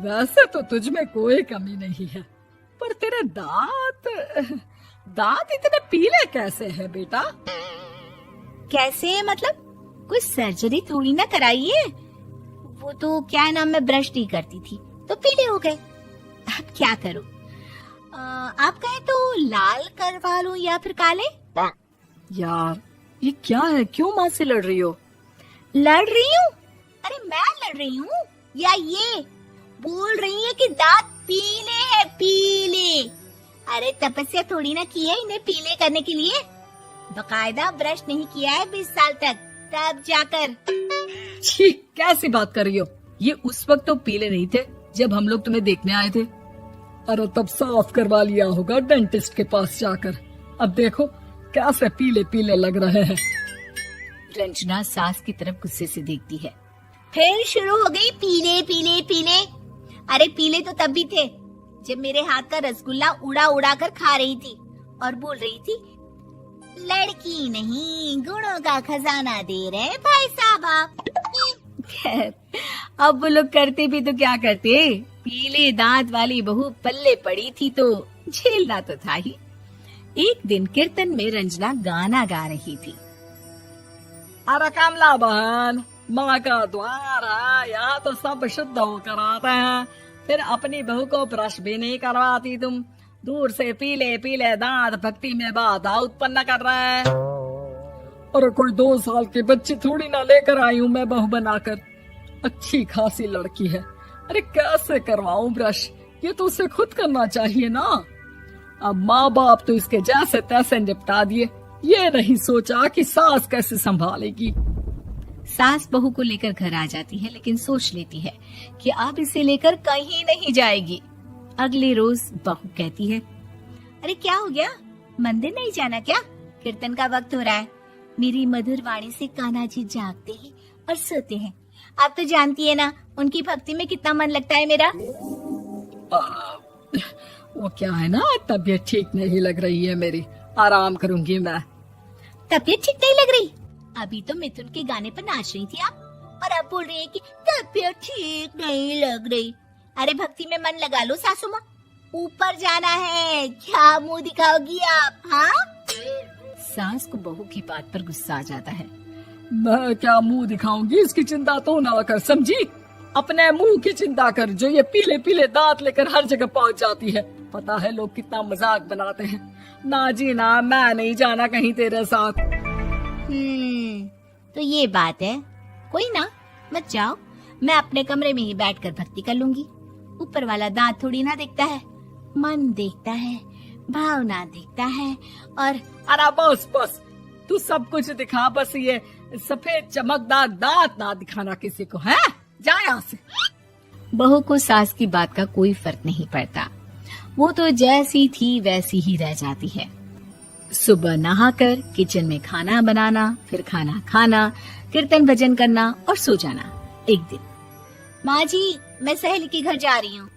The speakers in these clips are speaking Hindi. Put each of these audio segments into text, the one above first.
वैसे तो तुझ में कोई कमी नहीं है, पर तेरे दांत दांत इतने पीले कैसे है बेटा? कैसे मतलब? कोई सर्जरी थोड़ी ना कराई है। वो तो क्या नाम, मैं ब्रश नहीं करती थी तो पीले हो गए। अब क्या करूं? आप कहें तो लाल करवा लूं या फिर काले? यार ये क्या है, क्यों माँ से लड़ रही हो? लड़ रही हूँ? अरे मैं लड़ रही हूँ या ये बोल रही है कि दांत पीले हैं, पीले। अरे तपस्या थोड़ी ना की है इन्हें पीले करने के लिए। बकायदा ब्रश नहीं किया है 20 साल तक, तब जाकर। छी, कैसी बात कर रही हो? ये उस वक्त तो पीले नहीं थे जब हम लोग तुम्हें देखने आए थे। अरे तब साफ करवा लिया होगा डेंटिस्ट के पास जाकर। अब देखो कैसे पीले पीले लग रहे हैं। रंजना सास की तरफ गुस्से से देखती है। फिर शुरू हो गई पीले पीले पीले। अरे पीले तो तब भी थे जब मेरे हाथ का रसगुल्ला उड़ा उड़ा कर खा रही थी और बोल रही थी, लड़की नहीं गुणों का खजाना दे रहे भाई साहब आप। खैर अब वो लोग करते भी तो क्या करते, पीले दांत वाली बहू पल्ले पड़ी थी तो झेलना तो था ही। एक दिन कीर्तन में रंजना गाना गा रही थी। अरे कमला बहन, माँ का द्वार है, यहाँ तो सब शुद्ध होकर आते हैं, फिर अपनी बहू को ब्रश भी नहीं करवाती तुम। दूर से पीले पीले दांत भक्ति में बाधा उत्पन्न कर रहे हैं। अरे कोई 2 साल की बच्ची थोड़ी ना लेकर आई हूँ मैं बहू बनाकर। अच्छी खासी लड़की है, अरे कैसे करवाऊं ब्रश? ये तो उसे खुद करना चाहिए ना। अब माँ बाप तो इसके जैसे तैसे निपटा दिए, ये नहीं सोचा कि सास कैसे संभालेगी। सास बहू को लेकर घर आ जाती है, लेकिन सोच लेती है कि अब इसे लेकर कहीं नहीं जाएगी। अगले रोज बहू कहती है, अरे क्या हो गया, मंदिर नहीं जाना क्या? कीर्तन का वक्त हो रहा है। मेरी मधुर वाणी से कान्हा जी जागते हैं और सोते हैं। आप तो जानती है ना उनकी भक्ति में कितना मन लगता है मेरा। वो क्या है ना, तबीयत ठीक नहीं लग रही है मेरी, आराम करूंगी मैं। तबीयत ठीक नहीं लग रही? अभी तो मिथुन के गाने पर नाच रही थी आप, और अब बोल रही है कि तबीयत ठीक नहीं लग रही। अरे भक्ति में मन लगा लो सासू माँ, ऊपर जाना है, क्या मुंह दिखाओगी आप? हाँ? सास को बहू की बात पर गुस्सा आ जाता है। मैं क्या मुंह दिखाऊंगी, इसकी चिंता तो ना कर, समझी? अपने मुंह की चिंता कर, जो ये पीले पीले दांत लेकर हर जगह पहुंच जाती है। पता है लोग कितना मजाक बनाते हैं। ना जी ना, मैं नहीं जाना कहीं तेरे साथ। तो ये बात है, कोई ना, मत जाओ, मैं अपने कमरे में ही बैठकर भक्ति कर लूंगी। ऊपर वाला दांत थोड़ी ना देखता है, मन देखता है, भावना देखता है। और अरे बस बस, तू सब कुछ दिखा, बस ये सफेद चमकदार दांत ना दिखाना किसी को, है? जा यहाँ से। बहू को सास की बात का कोई फर्क नहीं पड़ता, वो तो जैसी थी वैसी ही रह जाती है। सुबह नहाकर किचन में खाना बनाना, फिर खाना खाना, कीर्तन भजन करना और सो जाना। एक दिन, माँ जी मैं सहेली के घर जा रही हूँ,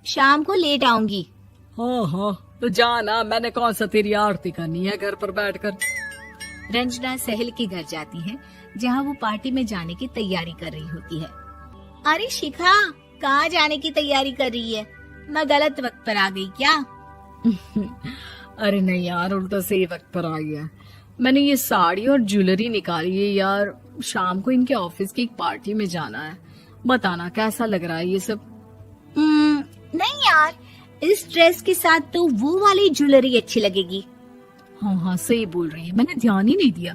शाम को लेट आऊंगी। हाँ हाँ तो जाना, मैंने कौन सा तेरी आरती करनी है घर पर बैठकर। रंजना सहेली के घर जाती है, जहाँ वो पार्टी में जाने की तैयारी कर रही होती है। अरे शिखा, कहाँ जाने की तैयारी कर रही है? मैं गलत वक्त पर आ गई क्या? अरे नहीं यार, उल्टा सही वक्त पर आ गया। मैंने ये साड़ी और ज्वेलरी निकाली है यार, शाम को इनके ऑफिस की एक पार्टी में जाना है। बताना कैसा लग रहा है ये सब? नहीं यार, इस ड्रेस के साथ तो वो वाली ज्वेलरी अच्छी लगेगी। हाँ हाँ सही बोल रही है, मैंने ध्यान ही नहीं दिया।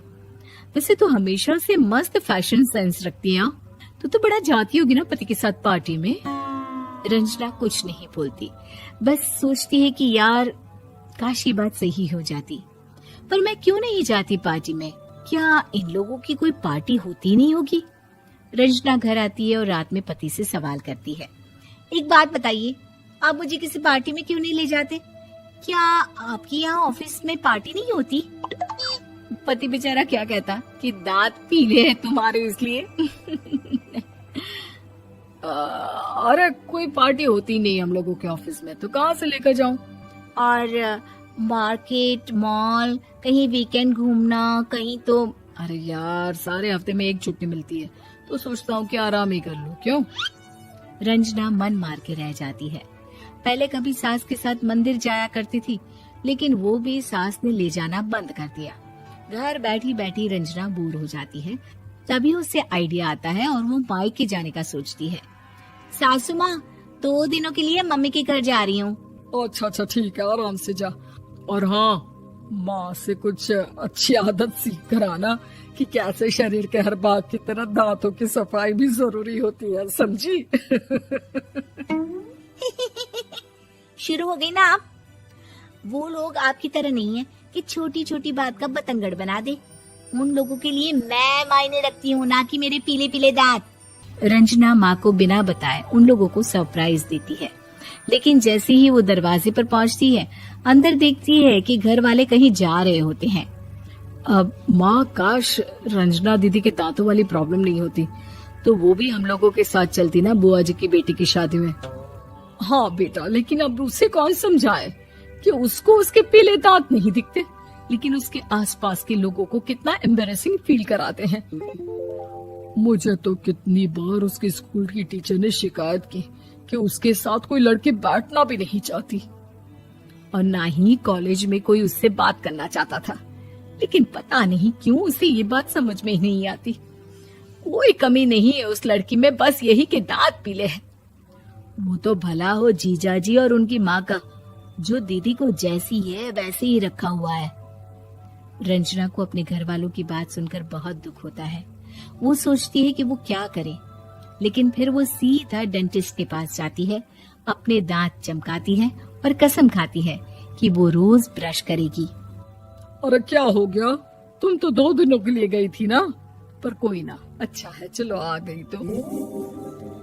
वैसे तो हमेशा से मस्त फैशन सेंस रखती है। तो बड़ा जाती होगी ना पति के साथ पार्टी में। रंजना कुछ नहीं बोलती, बस सोचती है कि यार काश ये बात सही हो जाती, पर मैं क्यों नहीं जाती पार्टी में? क्या इन लोगों की कोई पार्टी होती नहीं होगी? रंजना घर आती है और रात में पति से सवाल करती है, एक बात बताइए, आप मुझे किसी पार्टी में क्यों नहीं ले जाते? क्या आपके यहाँ ऑफिस में पार्टी नहीं होती? पति बेचारा क्या कहता कि दांत पीले हैं तुम्हारे इसलिए। अरे कोई पार्टी होती नहीं हम लोगों के ऑफिस में, तो कहाँ से लेकर जाऊं? और मार्केट, मॉल, कहीं वीकेंड घूमना, कहीं तो। अरे यार सारे हफ्ते में एक छुट्टी मिलती है, तो सोचता हूँ कि आराम ही कर लूं। क्यों? रंजना मन मार के रह जाती है। पहले कभी सास के साथ मंदिर जाया करती थी, लेकिन वो भी सास ने ले जाना बंद कर दिया। घर बैठी बैठी रंजना बोर हो जाती है। तभी उसे आइडिया आता है और वो मायके जाने का सोचती है। सासू माँ, 2 दिनों के लिए मम्मी के घर जा रही हूँ। अच्छा ठीक है, आराम से जा। और हाँ, माँ से कुछ अच्छी आदत सीख कर आना कि कैसे शरीर के हर भाग की तरह दांतों की सफाई भी जरूरी होती है, समझी? शुरू हो गई ना आप। वो लोग आपकी तरह नहीं है कि छोटी छोटी बात का बतंगड़ बना दे। उन लोगों के लिए मैं मायने रखती हूँ, ना कि मेरे पीले पीले दांत। रंजना माँ को बिना बताए उन लोगों को सरप्राइज देती है, लेकिन जैसे ही वो दरवाजे पर पहुँचती है, अंदर देखती है कि घर वाले कहीं जा रहे होते हैं। अब माँ, काश रंजना दीदी के दांतों वाली प्रॉब्लम नहीं होती तो वो भी हम लोगों के साथ चलती ना बुआ जी की बेटी की शादी में। हाँ बेटा, लेकिन अब उसे कौन समझाए कि उसको उसके पीले दांत नहीं दिखते, लेकिन उसके आसपास के लोगों को कितना एम्बैरेसिंग फील कराते हैं। मुझे तो कितनी बार उसके स्कूल की टीचर ने शिकायत की कि उसके साथ कोई लड़के बैठना भी नहीं चाहती और ना ही कॉलेज में कोई उससे बात करना चाहता था, लेकिन पता नहीं क्यों उसे ये बात समझ में ही नहीं आती। कोई कमी नहीं है उस लड़की में, बस यही कि दांत पीले हैं। वो तो भला हो जीजा जी और उनकी माँ का, जो दीदी को जैसी है वैसे ही रखा हुआ है। रंजना को अपने घर वालों की बात सुनकर बहुत दुख होता है। वो सोचती है कि वो क्या करे, लेकिन फिर वो सीधा डेंटिस्ट के पास जाती है, अपने दांत चमकाती है और कसम खाती है कि वो रोज ब्रश करेगी। अरे क्या हो गया? तुम तो 2 दिनों के लिए गई थी ना, पर कोई ना, अच्छा है, चलो आ गई तो।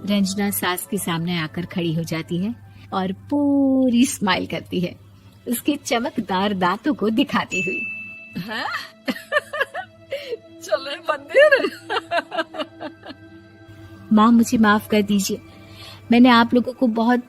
रंजना सास के सामने आकर खड़ी हो जाती है और पूरी स्माइल करती है, उसके चमकदार दांतों को दिखाती हुई। हैं? चले मंदिर? माँ, मुझे माफ कर दीजिए, मैंने आप लोगों को बहुत